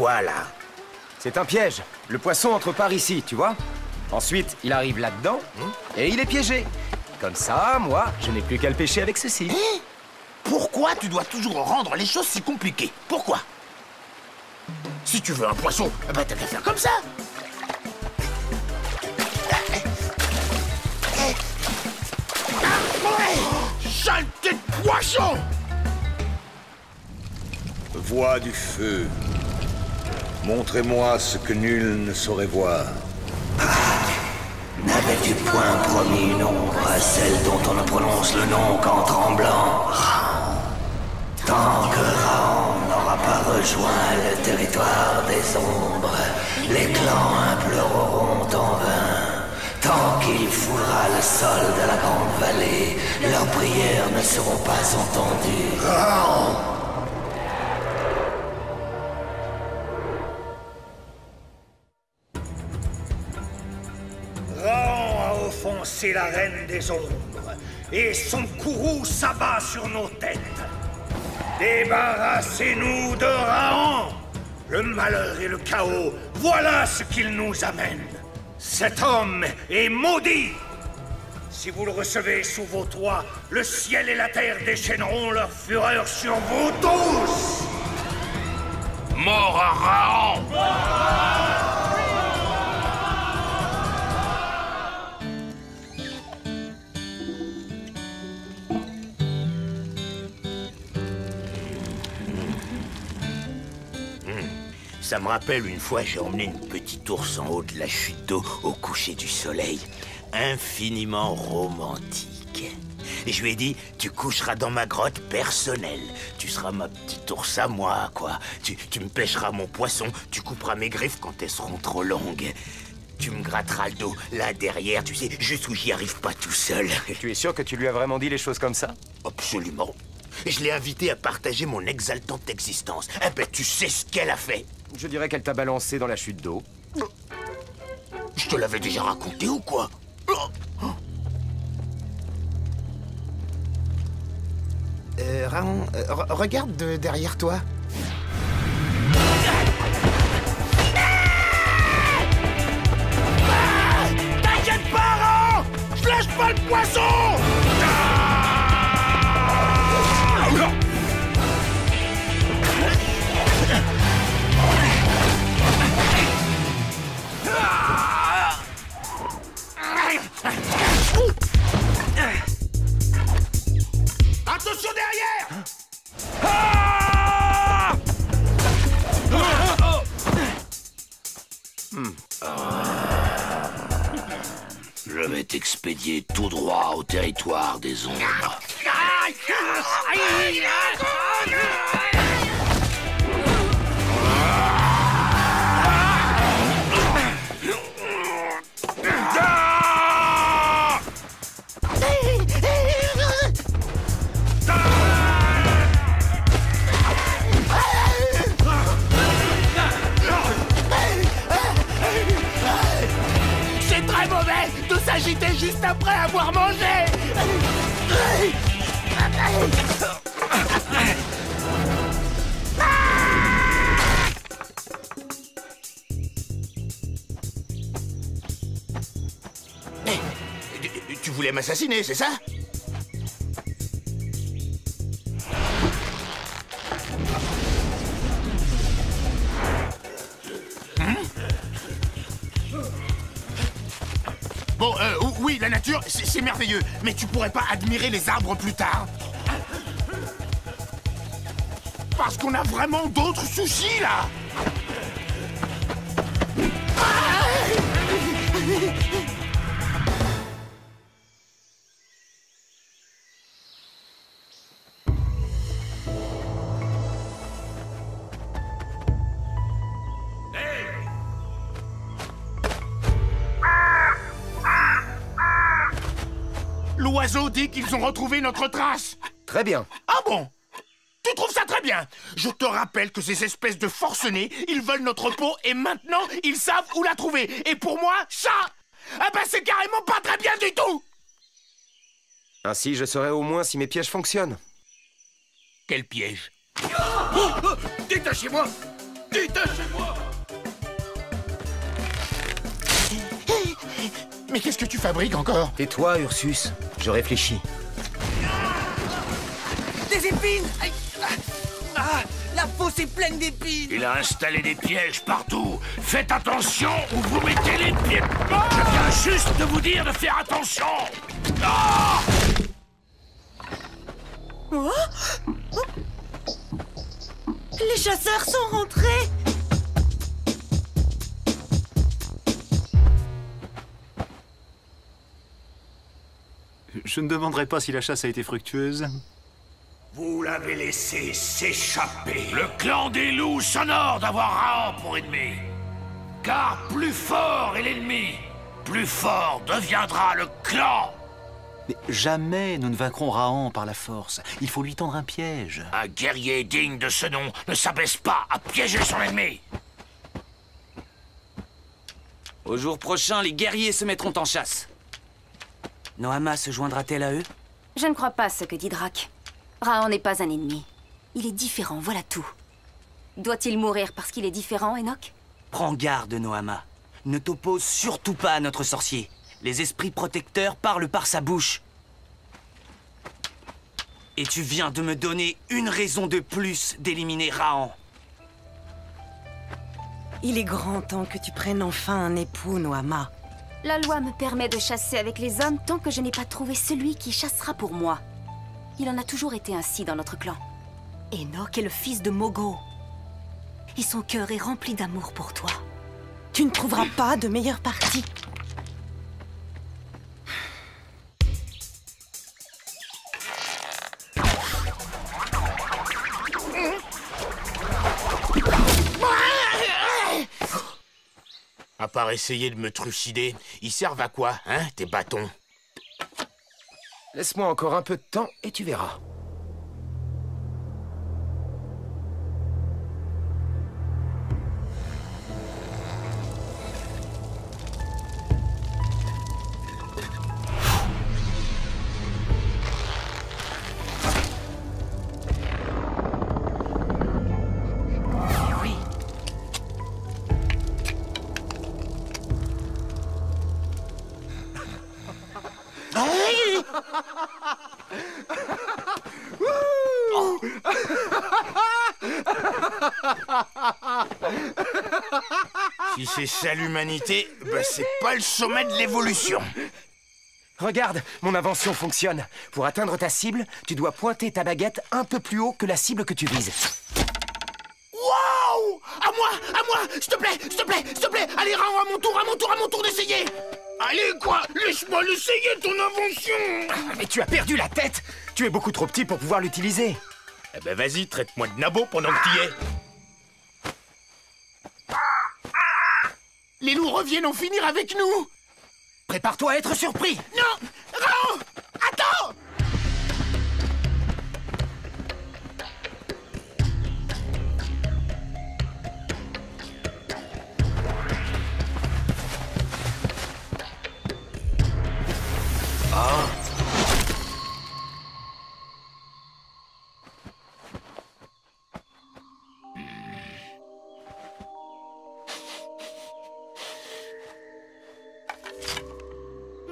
quoi, là? C'est un piège. Le poisson entre par ici, tu vois? Ensuite, il arrive là-dedans, et il est piégé. Comme ça, moi, je n'ai plus qu'à le pêcher avec ceci. Pourquoi tu dois toujours rendre les choses si compliquées? Pourquoi? Si tu veux un poisson, bah t'as qu'à faire comme ça. Saleté de poisson! Voix du feu, montrez-moi ce que nul ne saurait voir. N'avais-tu point promis une ombre à celle dont on ne prononce le nom qu'en tremblant? Tant que Raon n'aura pas rejoint le territoire des ombres, les clans imploreront en vain. Tant qu'il foulera le sol de la grande vallée, leurs prières ne seront pas entendues. Raon! Raon a offensé la reine des ombres, et son courroux s'abat sur nos têtes. Débarrassez-nous de Raon! Le malheur et le chaos, voilà ce qu'il nous amène. Cet homme est maudit! Si vous le recevez sous vos toits, le ciel et la terre déchaîneront leur fureur sur vous tous! Mort à Raon! Ça me rappelle une fois, j'ai emmené une petite ours en haut de la chute d'eau au coucher du soleil. Infiniment romantique. Et je lui ai dit, tu coucheras dans ma grotte personnelle. Tu seras ma petite ours à moi, quoi. Tu me pêcheras mon poisson, tu couperas mes griffes quand elles seront trop longues. Tu me gratteras le dos, là derrière, tu sais, juste où j'y arrive pas tout seul. Et tu es sûr que tu lui as vraiment dit les choses comme ça? Absolument. Je l'ai invitée à partager mon exaltante existence. Eh ben, tu sais ce qu'elle a fait? Je dirais qu'elle t'a balancé dans la chute d'eau. Je te l'avais déjà raconté ou quoi? Raon, regarde derrière toi. T'inquiète pas, Raon! Je lâche pas le poisson! Attention derrière! Je vais t'expédier tout droit au territoire des ombres. C'est très mauvais de s'agiter juste après avoir mangé! Tu voulais m'assassiner, c'est ça? Bon, oui, la nature, c'est merveilleux. Mais tu pourrais pas admirer les arbres plus tard? Parce qu'on a vraiment d'autres soucis, là! L'oiseau dit qu'ils ont retrouvé notre trace. Très bien. Ah bon? Tu trouves ça très bien? Je te rappelle que ces espèces de forcenés, ils veulent notre peau et maintenant, ils savent où la trouver. Et pour moi, ça, ah ben c'est carrément pas très bien du tout! Ainsi, je saurai au moins si mes pièges fonctionnent. Quel piège? Détachez-moi! Détachez-moi! Mais qu'est-ce que tu fabriques encore? Tais-toi, Ursus. Je réfléchis. Des épines! Aïe. Ah, la fosse est pleine d'épines! Il a installé des pièges partout. Faites attention ou vous mettez les pieds. Je viens juste de vous dire de faire attention. Ah! Oh. Oh. Les chasseurs sont rentrés! Je ne demanderai pas si la chasse a été fructueuse. Vous l'avez laissé s'échapper. Le clan des loups s'honore d'avoir Raon pour ennemi. Car plus fort est l'ennemi, plus fort deviendra le clan. Mais jamais nous ne vaincrons Raon par la force. Il faut lui tendre un piège. Un guerrier digne de ce nom ne s'abaisse pas à piéger son ennemi. Au jour prochain, les guerriers se mettront en chasse. Noama se joindra-t-elle à eux? Je ne crois pas ce que dit Drac. Raon n'est pas un ennemi. Il est différent, voilà tout. Doit-il mourir parce qu'il est différent, Enoch? Prends garde, Noama. Ne t'oppose surtout pas à notre sorcier. Les esprits protecteurs parlent par sa bouche. Et tu viens de me donner une raison de plus d'éliminer Raon. Il est grand temps que tu prennes enfin un époux, Noama. La loi me permet de chasser avec les hommes tant que je n'ai pas trouvé celui qui chassera pour moi. Il en a toujours été ainsi dans notre clan. Enoch est le fils de Mogo. Et son cœur est rempli d'amour pour toi. Tu ne trouveras pas de meilleure partie. À part essayer de me trucider, ils servent à quoi, hein, tes bâtons? Laisse-moi encore un peu de temps et tu verras. Si c'est ça l'humanité, bah c'est pas le sommet de l'évolution. Regarde, mon invention fonctionne. Pour atteindre ta cible, tu dois pointer ta baguette un peu plus haut que la cible que tu vises. Waouh! À moi! S'il te plaît! Allez, Raon, à mon tour d'essayer! Allez, quoi! Laisse-moi l'essayer, ton invention! Mais tu as perdu la tête! Tu es beaucoup trop petit pour pouvoir l'utiliser. Eh ben vas-y, traite-moi de nabo pendant que t'y es. Les loups reviennent en finir avec nous! Prépare-toi à être surpris! Non! Raon! Attends!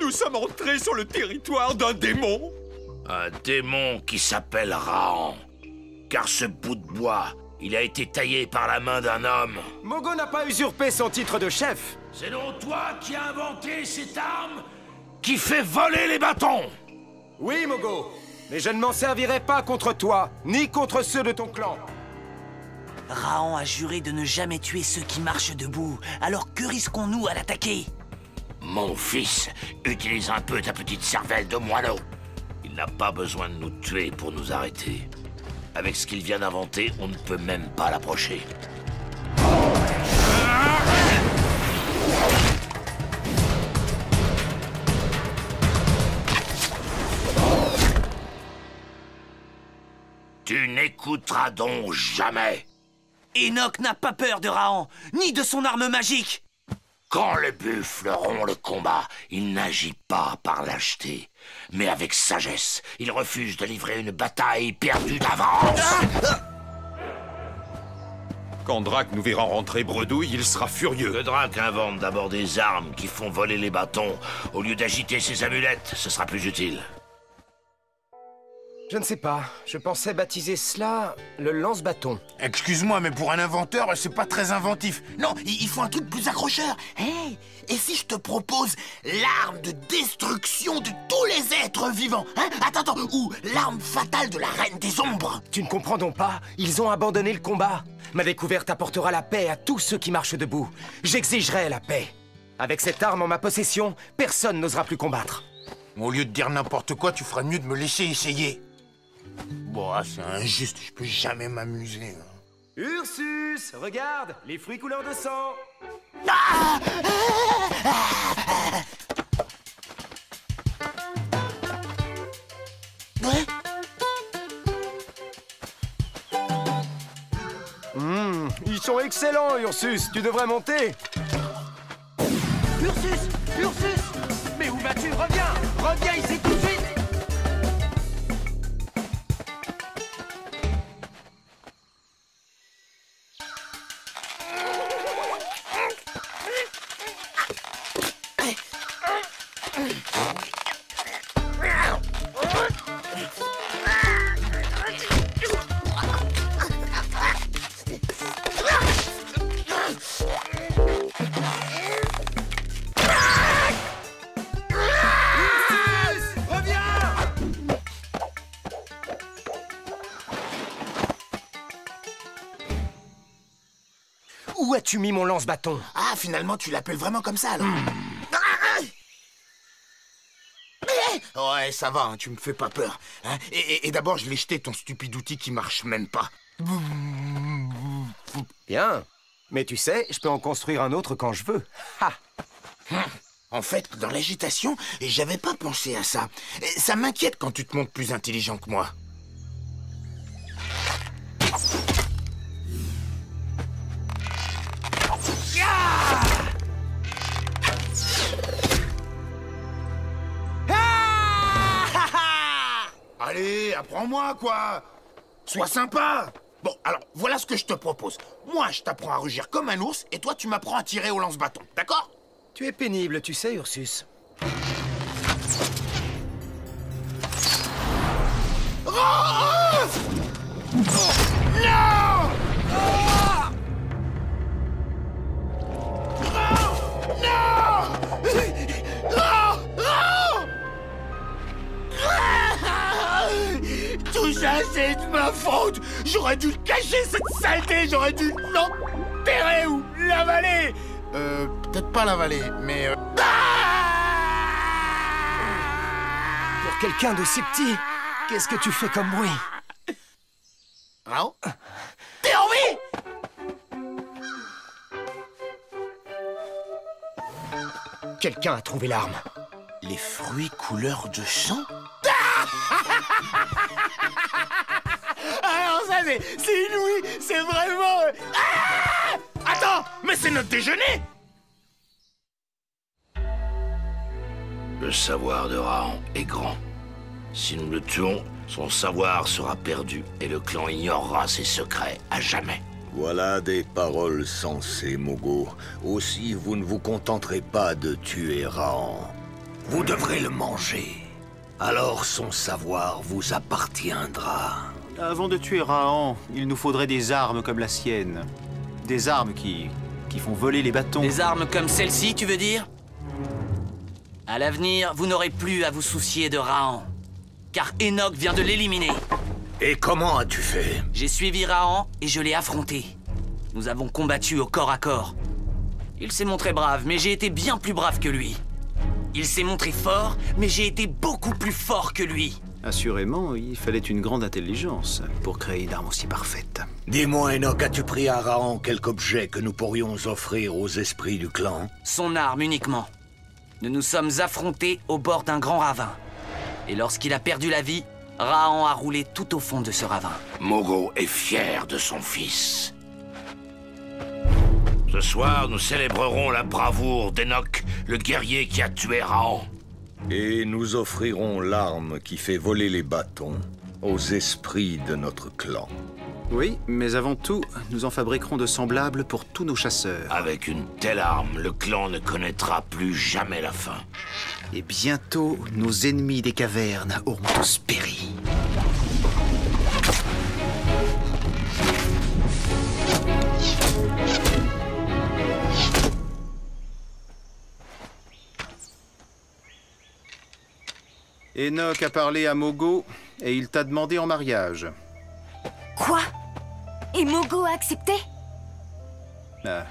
Nous sommes entrés sur le territoire d'un démon. Un démon qui s'appelle Raon. Car ce bout de bois, il a été taillé par la main d'un homme. Mogo n'a pas usurpé son titre de chef. C'est donc toi qui as inventé cette arme qui fait voler les bâtons. Oui, Mogo. Mais je ne m'en servirai pas contre toi, ni contre ceux de ton clan. Raon a juré de ne jamais tuer ceux qui marchent debout. Alors que risquons-nous à l'attaquer? Mon fils, utilise un peu ta petite cervelle de moineau. Il n'a pas besoin de nous tuer pour nous arrêter. Avec ce qu'il vient d'inventer, on ne peut même pas l'approcher. Tu n'écouteras donc jamais. Enoch n'a pas peur de Raon, ni de son arme magique. Quand les buffles rompt le combat, il n'agit pas par lâcheté, mais avec sagesse. Il refuse de livrer une bataille perdue d'avance. Quand Drac nous verra rentrer bredouille, il sera furieux. Que Drac invente d'abord des armes qui font voler les bâtons. Au lieu d'agiter ses amulettes, ce sera plus utile. Je ne sais pas. Je pensais baptiser cela le lance-bâton. Excuse-moi, mais pour un inventeur, c'est pas très inventif. Non, il faut un truc plus accrocheur. Hey, et si je te propose l'arme de destruction de tous les êtres vivants, hein? Attends, ou l'arme fatale de la Reine des Ombres. Tu ne comprends donc pas? Ils ont abandonné le combat. Ma découverte apportera la paix à tous ceux qui marchent debout. J'exigerai la paix. Avec cette arme en ma possession, personne n'osera plus combattre. Au lieu de dire n'importe quoi, tu ferais mieux de me laisser essayer. Bon, c'est injuste, je peux jamais m'amuser. Ursus, regarde, les fruits couleur de sang. Ils sont excellents, Ursus. Tu devrais monter. Ursus, mais où vas-tu? Reviens ici tout de suite. Où as-tu mis mon lance-bâton? Ah, finalement, tu l'appelles vraiment comme ça, alors. Ouais, ça va, hein, tu me fais pas peur. Hein, et d'abord, je l'ai jeté, ton stupide outil qui marche même pas. Bien. Mais tu sais, je peux en construire un autre quand je veux. Ha! En fait, dans l'agitation, j'avais pas pensé à ça. Ça m'inquiète quand tu te montres plus intelligent que moi. Allez, apprends-moi, quoi. Sois sympa. Bon, alors, voilà ce que je te propose. Moi, je t'apprends à rugir comme un ours, et toi, tu m'apprends à tirer au lance-bâton, d'accord? Tu es pénible, tu sais, Ursus. Oh, oh non! Oh non! Oh! Oh! Tout ça, c'est de ma faute! J'aurais dû cacher cette saleté! J'aurais dû l'enterrer ou l'avaler! Peut-être pas l'avaler, mais... Pour quelqu'un de si petit, qu'est-ce que tu fais comme bruit? Rao? T'es en vie? Quelqu'un a trouvé l'arme. Les fruits couleur de sang? Alors ça, c'est inouï! C'est vraiment... Attends! Mais c'est notre déjeuner! Le savoir de Raon est grand. Si nous le tuons, son savoir sera perdu et le clan ignorera ses secrets à jamais. Voilà des paroles sensées, Mogo. Aussi, vous ne vous contenterez pas de tuer Raon. Vous devrez le manger. Alors son savoir vous appartiendra. Avant de tuer Raon, il nous faudrait des armes comme la sienne. Des armes qui font voler les bâtons. Des armes comme celle-ci, tu veux dire? À l'avenir, vous n'aurez plus à vous soucier de Raon, car Enoch vient de l'éliminer. Et comment as-tu fait? J'ai suivi Raon et je l'ai affronté. Nous avons combattu au corps à corps. Il s'est montré brave, mais j'ai été bien plus brave que lui. Il s'est montré fort, mais j'ai été beaucoup plus fort que lui. Assurément, il fallait une grande intelligence pour créer une arme aussi parfaite. Dis-moi, Enoch, as-tu pris à Raon quelque objet que nous pourrions offrir aux esprits du clan? Son arme uniquement. Nous nous sommes affrontés au bord d'un grand ravin. Et lorsqu'il a perdu la vie, Raon a roulé tout au fond de ce ravin. Mogo est fier de son fils. Ce soir, nous célébrerons la bravoure d'Enoch, le guerrier qui a tué Raon. Et nous offrirons l'arme qui fait voler les bâtons aux esprits de notre clan. Oui, mais avant tout, nous en fabriquerons de semblables pour tous nos chasseurs. Avec une telle arme, le clan ne connaîtra plus jamais la fin. Et bientôt, nos ennemis des cavernes auront tous péri. Enoch a parlé à Mogo et il t'a demandé en mariage. Quoi? Et Mogo a accepté? Ah,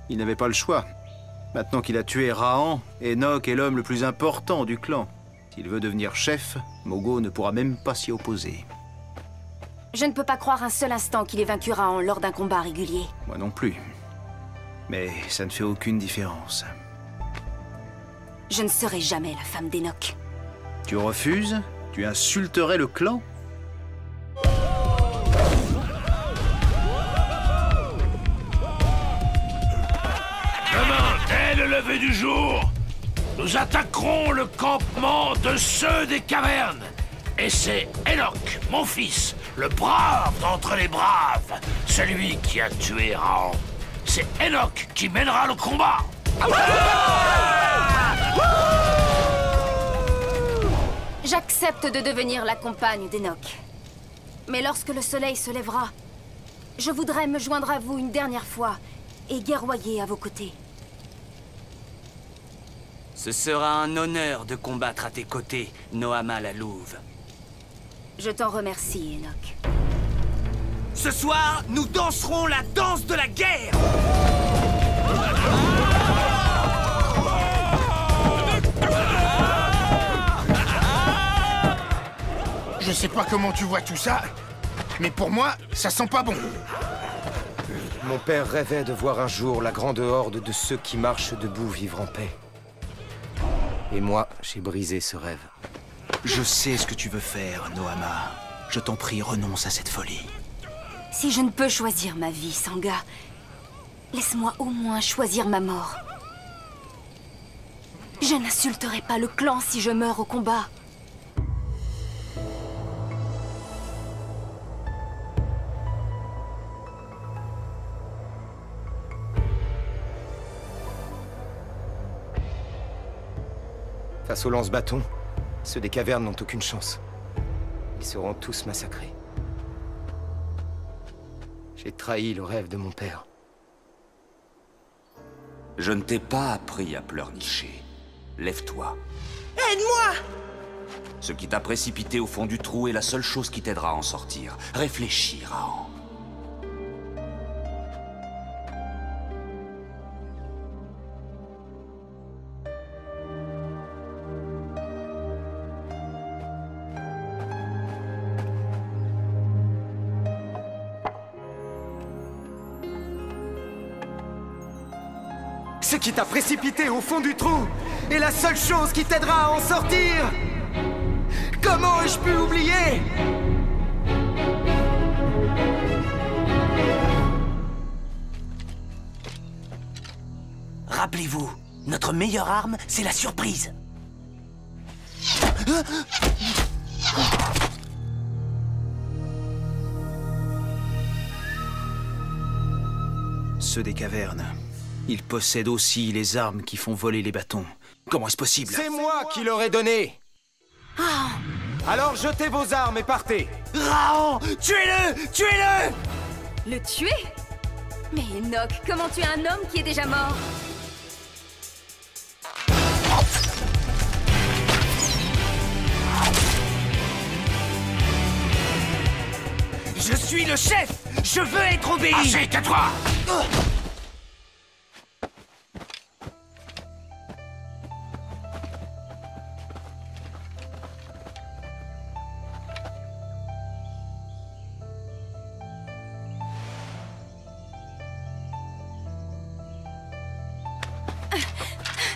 il n'avait pas le choix. Maintenant qu'il a tué Rahan, Enoch est l'homme le plus important du clan. S'il veut devenir chef, Mogo ne pourra même pas s'y opposer. Je ne peux pas croire un seul instant qu'il ait vaincu Rahan lors d'un combat régulier. Moi non plus. Mais ça ne fait aucune différence. Je ne serai jamais la femme d'Enoch. Tu refuses? Tu insulterais le clan? Demain, dès le lever du jour, nous attaquerons le campement de ceux des cavernes. Et c'est Enoch, mon fils, le brave d'entre les braves, celui qui a tué Rahan. C'est Enoch qui mènera le combat. J'accepte de devenir la compagne d'Enoch. Mais lorsque le soleil se lèvera, je voudrais me joindre à vous une dernière fois et guerroyer à vos côtés. Ce sera un honneur de combattre à tes côtés, Noama la Louve. Je t'en remercie, Enoch. Ce soir, nous danserons la danse de la guerre! Je sais pas comment tu vois tout ça, mais pour moi, ça sent pas bon. Mon père rêvait de voir un jour la grande horde de ceux qui marchent debout vivre en paix. Et moi, j'ai brisé ce rêve. Je sais ce que tu veux faire, Noama. Je t'en prie, renonce à cette folie. Si je ne peux choisir ma vie, Sangha, laisse-moi au moins choisir ma mort. Je n'insulterai pas le clan si je meurs au combat. Face aux lance-bâtons, ceux des cavernes n'ont aucune chance. Ils seront tous massacrés. J'ai trahi le rêve de mon père. Je ne t'ai pas appris à pleurnicher. Lève-toi. Aide-moi! Ce qui t'a précipité au fond du trou est la seule chose qui t'aidera à en sortir. Réfléchis, Rahan. Ce qui t'a précipité au fond du trou est la seule chose qui t'aidera à en sortir. Comment ai-je pu oublier? Rappelez-vous, notre meilleure arme, c'est la surprise. Ceux des cavernes. Ils possèdent aussi les armes qui font voler les bâtons. Comment est-ce possible? C'est moi qui leur ai donné. Alors jetez vos armes et partez. Rahan, tuez-le! Tuez-le! Le tuer? Mais Enoch, comment tuer un homme qui est déjà mort? Je suis le chef! Je veux être obéi! Assez, tais-toi!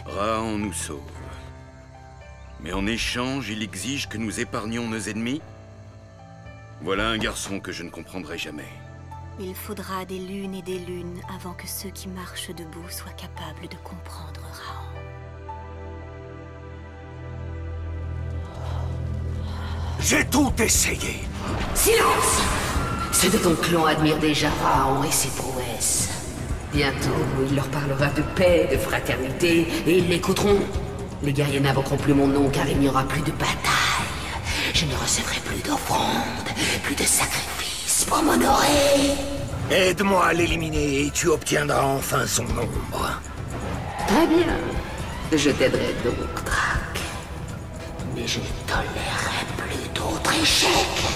Rahan nous sauve. Mais en échange, il exige que nous épargnions nos ennemis? Voilà un garçon que je ne comprendrai jamais. Il faudra des lunes et des lunes avant que ceux qui marchent debout soient capables de comprendre Rahan. J'ai tout essayé. Silence! Ceux de ton clan admirent déjà Raon et ses prouesses. Bientôt, il leur parlera de paix, de fraternité, et ils l'écouteront. Les guerriers n'invoqueront plus mon nom car il n'y aura plus de bataille. Je ne recevrai plus d'offrandes, plus de sacrifices pour m'honorer. Aide-moi à l'éliminer et tu obtiendras enfin son ombre. Très bien. Je t'aiderai donc, Drac. Mais je ne tolérerai plus d'autres échecs.